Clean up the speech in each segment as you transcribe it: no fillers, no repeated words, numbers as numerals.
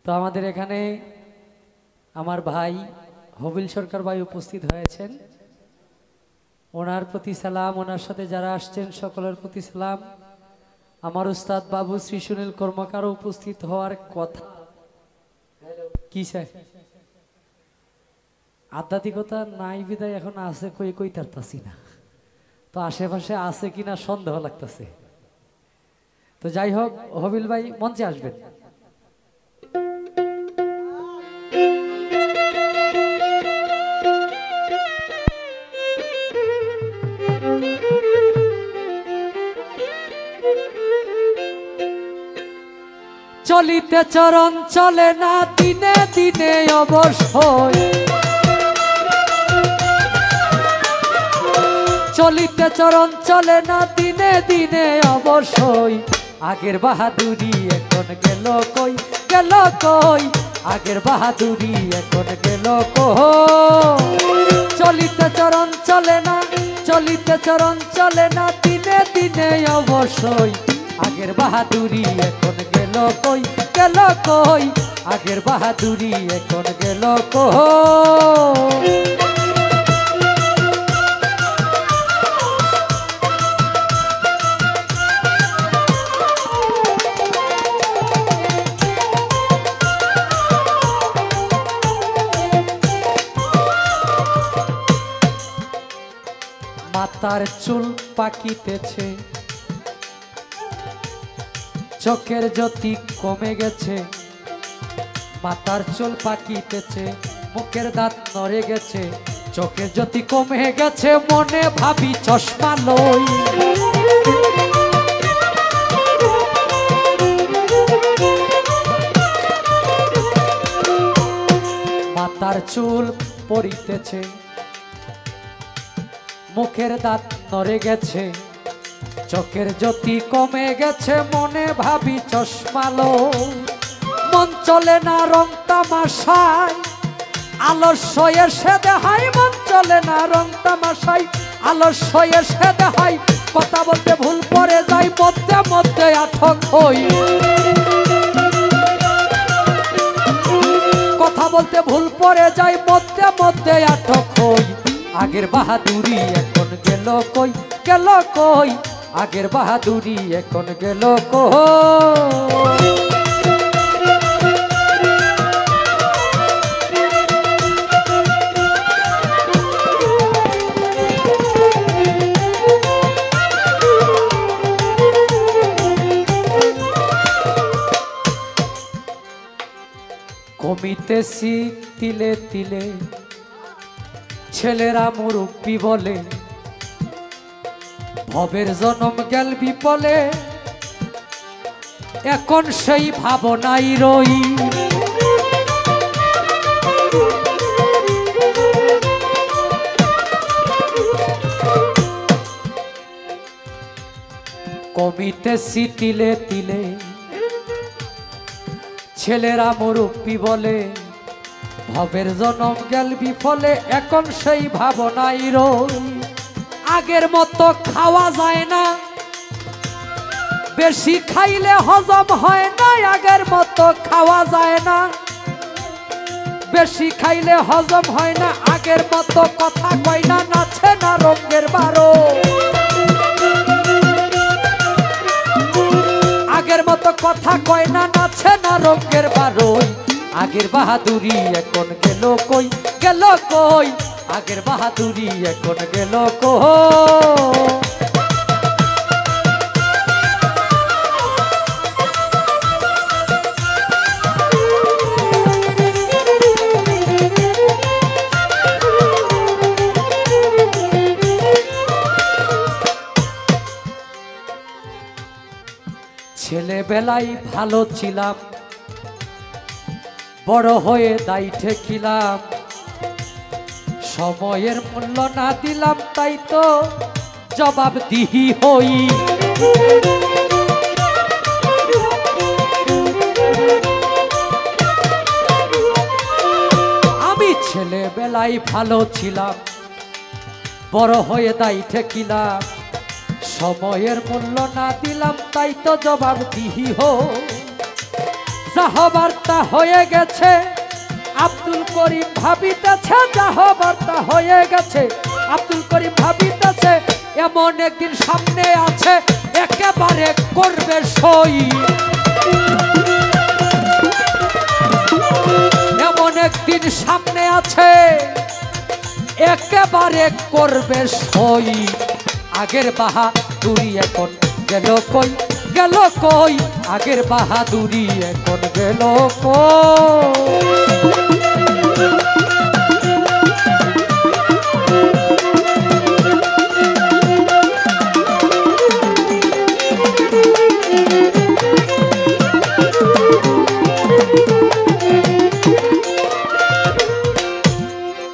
তো আমাদের এখানে আমার ভাই হবিল সরকার ভাই উপস্থিত হয়েছেন। ওনার প্রতি সালাম, ওনার সাথে যারা আসছেন সকলের প্রতি সালাম। আমার উস্তাদ বাবু শ্রী সুনীল কর্মকার উপস্থিত হওয়ার কথা। কি স্যার আধ্যাত্মিকতা নাই বিদায় এখন আছে কই কই তারতাছি না, তো আশেপাশে আছে কিনা সন্দেহ লাগতেছে। তো যাই হোক, হবিল ভাই মঞ্চে আসবেন। চলিতে চরণ চলে না দিনে দিনে অবশ্যই, চলিতে চরণ চলে না দিনে দিনে অবশ্যই। আগের বাহাদুরি এখন গেল কই, গেল কই, আগের বাহাদুরি এখন গেল কই। চলিতে চরণ চলে না, চলিতে চরণ চলে না দিনে দিনে অবশ্যই। আগের বাহাদুরি এখন গেল কই, গেল কই, আগের বাহাদুরি এখন গেল কই। মাথার চুল পাকিতেছে, চোখের জ্যোতি কমে গেছে। মাথার চুল পাকিতেছে, মুখের দাঁত নড়ে গেছে, চোখের জ্যোতি কমে গেছে, মনে ভাবি চশমা লই। মাথার চুল পড়িতেছে, মুখের দাঁত নড়ে গেছে, চোখের জ্যোতি কমে গেছে, মনে ভাবি চশমা লই। মন চলে না রং তামাশায়, আলস্য এসে দেখাই। মন চলে না রং তামাশায়, আলস্য এসে দেখাই। কথা বলতে ভুল পড়ে যাই, মধ্যে মধ্যে আটক হই। কথা বলতে ভুল পড়ে যাই, মধ্যে মধ্যে আটক হই। আগের বাহাদুরি এখন গেল কই, গেল কই, আগের বাহাদুরি এখন গেল কই। কমিতেছি তিলে তিলে, ছেলেরা মুরব্বি বলে, ভবের জনম গেল বিপলে, এখন সেই ভাবনাই রই। কমিতেছি তিলে তিলে, ছেলেরা মুরব্বি বলে, ভবের জনম গেল বিফলে, এখন সেই ভাবনাই রই। আগের মতো খাওয়া যায় না, বেশি খাইলে হজম হয় না। আগের মতো খাওয়া যায় না, বেশি খাইলে হজম হয় না। আগের মতো কথা কয় না, নাচে না রঙের বারো। আগের মতো কথা কয় না, নাচে না রঙের বারো। আগের বাহাদুরি এখন গেল কই, গেল কই, আগের বাহাদুরি এখন গেল কই। ছেলেবেলায় ভালো ছিলাম, বড় হয়ে দায় ঠেকিলাম। সময়ের মূল্য না দিলাম, তাই তো জবাবদিহি হই। আমি ছেলেবেলায় ভালো ছিলাম, বড় হয়ে দায় ঠেকিলাম। সময়ের মূল্য না দিলাম, তাই তো জবাবদিহি হই। যাহ বার্তা হয়ে গেছে আব্দুল করিম ভাবিতেছে, যাহ বার্তা হয়ে গেছে আব্দুল করিম ভাবিতেছে, এমন একদিন সামনে আছে একেবারে করবে সই, এমন একদিন সামনে আছে একেবারে করবে সই। আগের বাহাদুরি এখন গেল কই, গেল কই, আগের বাহাদুরি এখন গেল কই।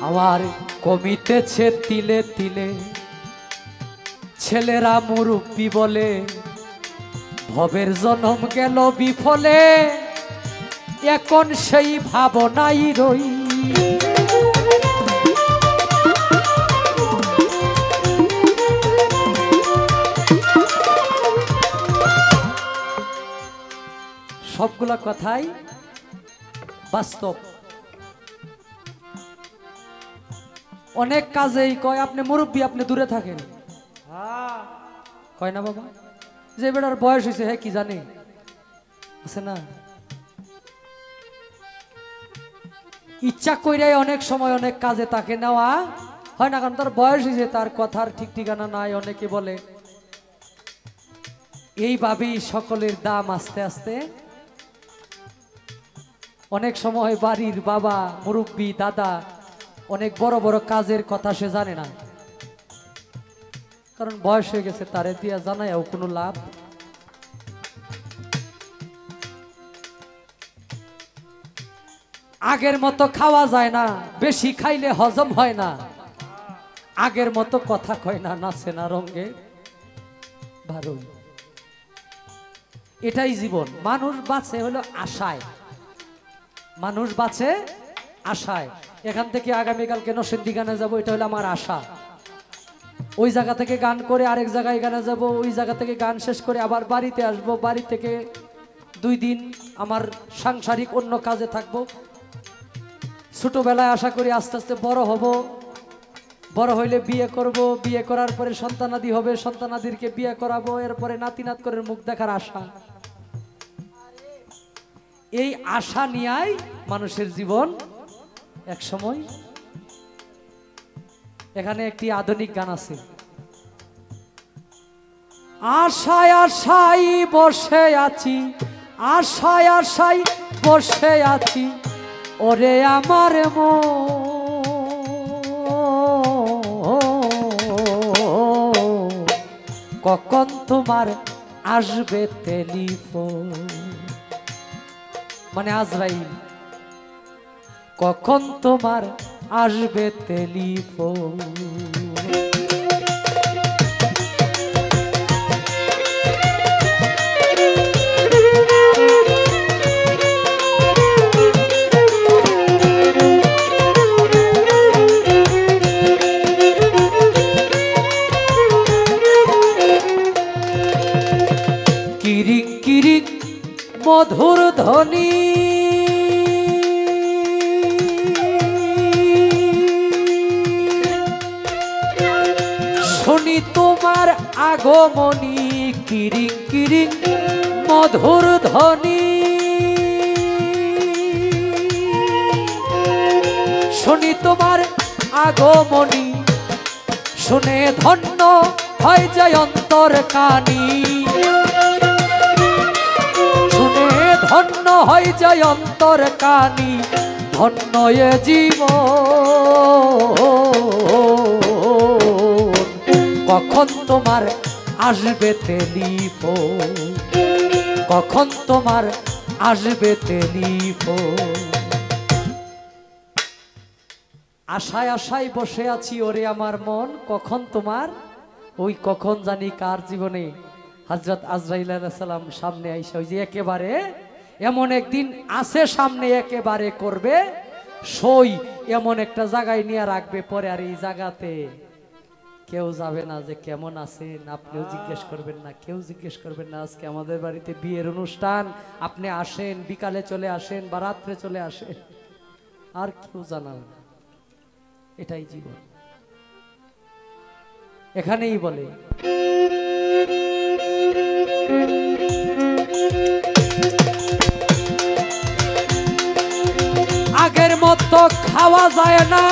আমার কমিতেছে তিলে তিলে ছেলেরা মুরব্বি বলে, ভবের জনম গেল বিফলে, এখন সেই ভাবনাই রই। সবগুলা কথাই বাস্তব। অনেক কাজেই কয় আপনি মুরব্বী, আপনি দূরে থাকেন, কয় না বাবা, যে বেটার বয়স হয়েছে হ্যাঁ কি জানে আছে না, ইচ্ছা কইরাই অনেক সময় অনেক কাজে তাকে নেওয়া হয় না, কারণ তার বয়স হয়েছে, তার কথার ঠিক ঠিকানা নাই। অনেকে বলে এইভাবেই সকলের দাম আস্তে আস্তে, অনেক সময় বাড়ির বাবা মুরব্বী দাদা অনেক বড় বড় কাজের কথা সে জানে না, কারণ বয়স হয়ে গেছে, তারে দিয়া জানায়ও কোনো লাভ। আগের মতো খাওয়া যায় না, বেশি খাইলে হজম হয় না, আগের মতো কথা কয় না, নাচে না রঙে ভারী। এটাই জীবন। মানুষ বাঁচে হলো আশায়, মানুষ বাঁচে আশায়। এখান থেকে আগামীকালকে নরসিংদী গানে যাব, এটা হলো আমার আশা। ওই জায়গা থেকে গান করে আরেক জায়গায় গানে যাব, ওই জায়গা থেকে গান শেষ করে আবার বাড়িতে আসব, বাড়ি থেকে 2 দিন আমার সাংসারিক অন্য কাজে থাকব। ছোটবেলায় আশা করি আস্তে আস্তে বড় হব, বড় হইলে বিয়ে করব, বিয়ে করার পরে সন্তানাদি হবে, সন্তানাদিরকে বিয়ে করাবো, এরপরে নাতি নাত করে মুখ দেখার আশা। এই আশা নিয়েই মানুষের জীবন এক সময়। এখানে একটি আধুনিক গান আছে, আশায় আশায় বসে আছি, আশায় আশায় বসে আছি, ওরে আমার মন, কখন তোমার আসবে টেলিফোন, মানে আজরাইল, কখন তোমার আসবে টেলিফোন। কিরিং কিরিং মধুর ধ্বনি, শুনি তোমার আগমনী, কিরিং কিরিং মধুর ধ্বনি, শুনি তোমার আগমনী, শুনে ধন্য হয় যায় অন্তর কানি, শুনে ধন্য হয় যায় অন্তর কানি, ধন্য এ জীবন, কখন তোমার আসবে টেলিফোন, কখন তোমার আসবে টেলিফোন। আশায় আশায় বসে আছি ওরে আমার মন, কখন তোমার, ওই কখন জানি কার জীবনে হযরত আজরাইল আলাইহিস সালাম সামনে আইসা, ওই যে একেবারে এমন একদিন আছে সামনে, একেবারে করবে সই, এমন একটা জায়গায় নিয়ে রাখবে, পরে আর এই জায়গাতে কেউ যাবে না যে কেমন আছেন, আপনিও জিজ্ঞেস করবেন না, কেউ জিজ্ঞেস করবেন না। আজকে আমাদের বাড়িতে বিয়ের অনুষ্ঠান, আপনি আসেন, বিকালে চলে আসেন বা রাত্রে চলে আসেন, আর কেউ জানাবে না। এটাই জীবন। এখানেই বলে আগের মতো খাওয়া যায় না,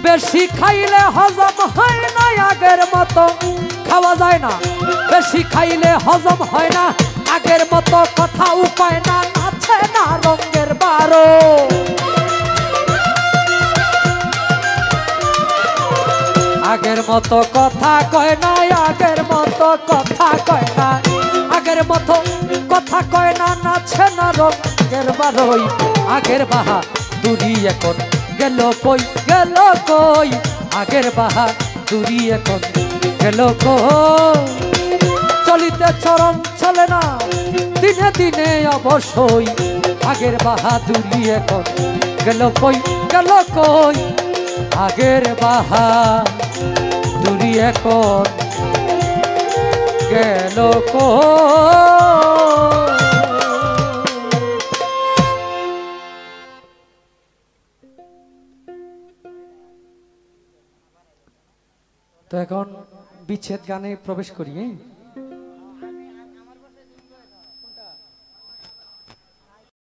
বেশি খাইলে হজম হয় না। আগের মতো খাওয়া যায় না, বেশি খাইলে হজম হয় না। আগের মতো কথা উপায় না, আছে না রঙের বারো। আগের মতো কথা কয় না, আগের মতো কথা কয় না, আগের মতো কথা কয় না, নাচে না রঙের বারোই। আগের বাহা দূরি এখন গেল কই, গেল কই, আগের বাহা দূরি এখন গেল কই। চলিতে চরণ চলে না, দিনে দিনে অবশ্যই। আগের বাহা দূরি এখন গেল কই, গেল কই, আগের বাহা দূরি এখন গেল কই। তো এখন বিচ্ছেদ গানে প্রবেশ করি।